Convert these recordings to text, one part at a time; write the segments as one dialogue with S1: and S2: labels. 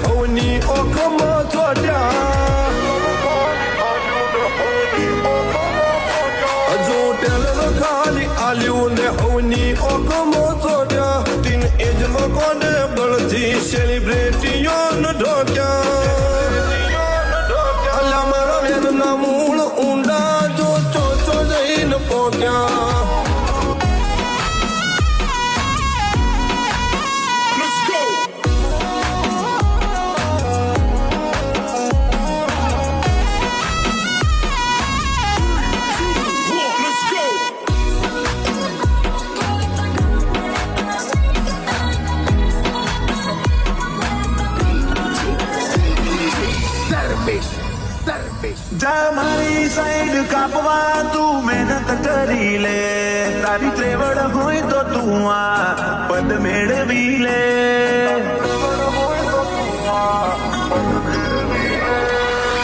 S1: હવની ઓખમાં ચોટ્યા હજુ ટેલર ખાલી આલ્યું ને હવની ઓખમાં ચોટ્યા ટીન એજ લોકોને બળથી સેલિબ્રિટીઓ ઢોક્યા અલા મારા વેદના મૂળ ઊંડા જો ચોચો જઈને પોક્યા
S2: જા મારી સાઈડ કાપવા તું મહેનત કરી લે તારી ત્રેવડ હોય તો તું આ પદ મેળવી લે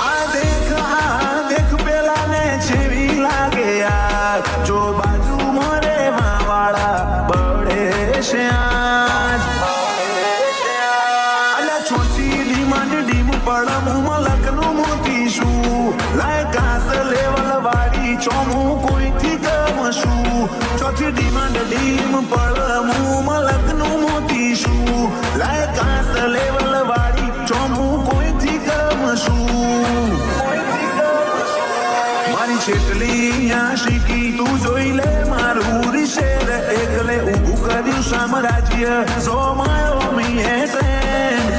S2: આ દેખ પેલા ને જેવી લાગે યાર જો બાજુ મોરે વાળા બળે છે અલ્યા છોટી ડિમાન્ડ ડીમ પડમ મલકનું મોતી શું લાયકાત લેવલ વાળી ચોમું કોઈથી ગમશું ચોથી ડિમાન્ડ ડીમ પડમું મલકનું મોતી શું લાયકાત લેવલ વાળી ચોમું કોઈથી ગમશું મારી છેટલી આશિકી તું જોઈ લે મારું રીશેર એકલે ઊભું કર્યું સામ્રાજ્ય સોમાયો મીએ ટ્રેન્ડ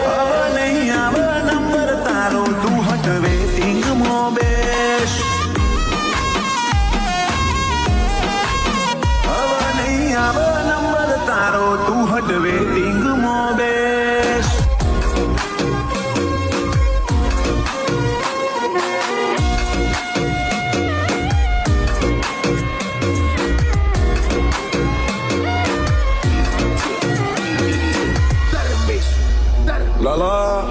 S2: હવે નહીં આવે નંબર તારો તું હટ વેટિંગ મો બેસ હવે નહીં આવે નંબર તારો તું હટ વેટિંગ મો બેસ
S1: લાલા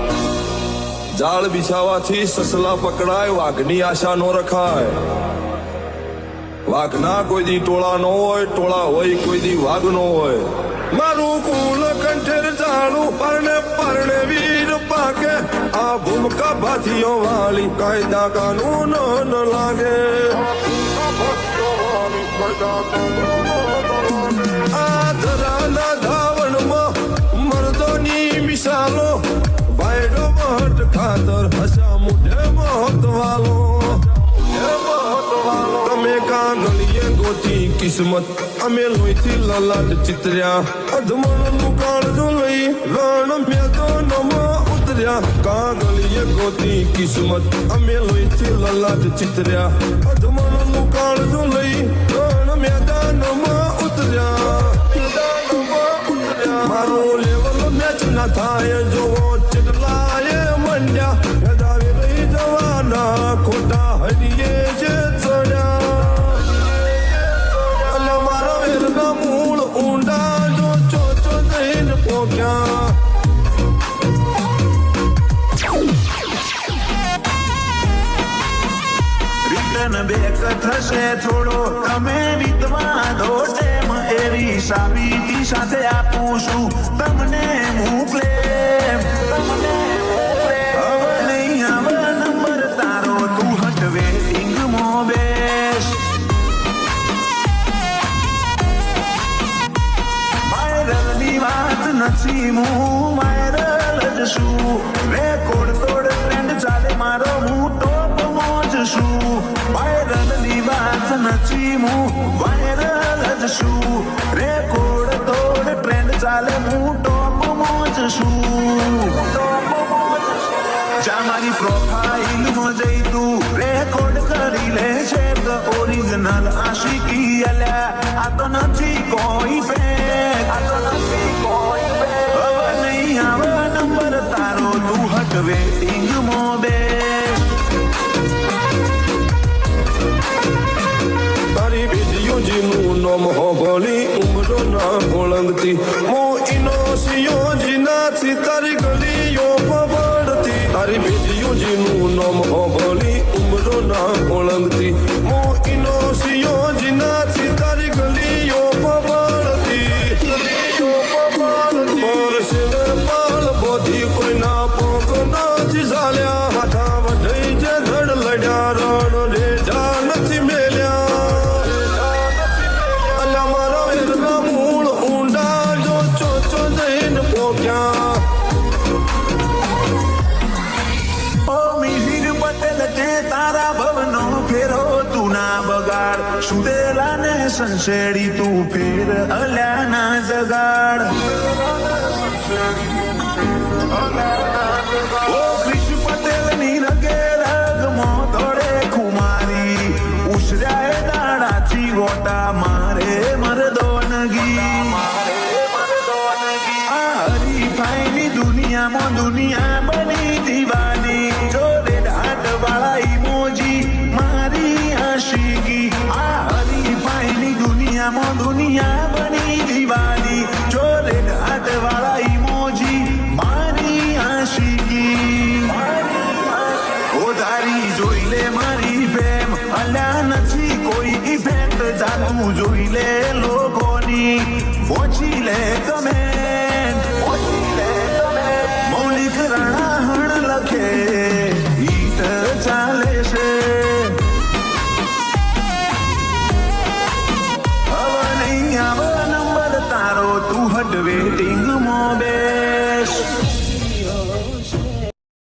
S1: જાળ બિછાવાથી સસલા પકડાય વાઘની આશા નો રખાય વાઘના કોઈ દી ટોળા નો હોય ટોળા હોય કોઈ દી વાઘ નો હોય મારું કુલ કંઠેર જાણું પરણે પરણે વીર પાકે આ ભૂમકા ભાથીઓ વાળી કાયદા કાનૂન ન લાગે આ ધરાના ધાવણમાં મર્દોની મિસાલો વાયડો મહટ ખાતર હસા મુઢે મહત્વાલો તમે કાગળીએ ગોતી કિસ્મત અમે લોહીથી લલાટ ચિતર્યા અધમણનું કાળજો લઈ રણ મેદાનમાં ઉતર્યા કાગળીએ ગોતી કિસ્મત અમે લોહીથી લલાટ ચિતર્યા અધમણનું કાળજો લઈ રણ મેદાનમાં ઉતર્યા મારો લેવલ મેચ ના થાય જોવો ચટલાએ મંડ્યા ગદાવી રહી જવાના ખોટા હરિયે જે ચડ્યા અને મારા વેરના મૂળ ઊંડા જો ચોચો જઈને પોક્યા
S2: રિટર્ન બેક થશે થોડો તમે વિધવા દો ટેમ એવી સાબિતી સાથે આપું છું તમને મોકલે હવે નહીં આવે નંબર તારો તું હટ વેટિંગ મો બેસ વાયરલની વાત નથી હું વાયરલ જ છું રેકોર્ડ તોડ ટ્રેન્ડ ચાલે મારો હું ટોપ મોજ છું વાયરલની વાત નથી હું વાયરલ જ છું રેકોર્ડ તોડ ટ્રેન્ડ ચાલે હું ટોપ મોજ છું જા મારી પ્રોફાઇલમાં જઈ તું રેકોર્ડ કરી લે છે તો ઓરિજિનલ આશિકી અલ્યા આ તો નથી કોઈ ફેક હવે નહીં આવે નંબર તારો તું હટ વેટિંગ મો બેસ
S1: તારી બીજીઓજીનું નામ હોભળી ઉમરો ના ઓળંગતી હું ઇનોસિયોજીનાથી તારી ગલીઓ પવડતી તારી બીજીઓજીનું નામ હોભળી ઉમરો ના ઓળંગતી હું ઇનોસિયોજીનાથી તારી ગલીઓ પવડતી પરસે
S2: સુદેલા ને સંશેડી તું ફેર અલ્યા ના જગાડ ઓ ક્રિશ પટેલ ની રગે રગમો દોડે ખુમારી ઉસર્યા દાડાથી ગોટા મારે મરદોનગી આ હરીફાઈની દુનિયામાં દુનિયા બની દીવાની જોડે દાંત વાળા ઈમોજી મારી આશિકી આ હરીફાઈની દુનિયામાં દુનિયા બની દીવાની જોડે દાંત વાળા ઈમોજી મારી આશિકી ઓ તારી જોઈ લે મારી ફેમ અલ્યા નથી કોઈ ઇફેક્ટ જાતું જોઈ લે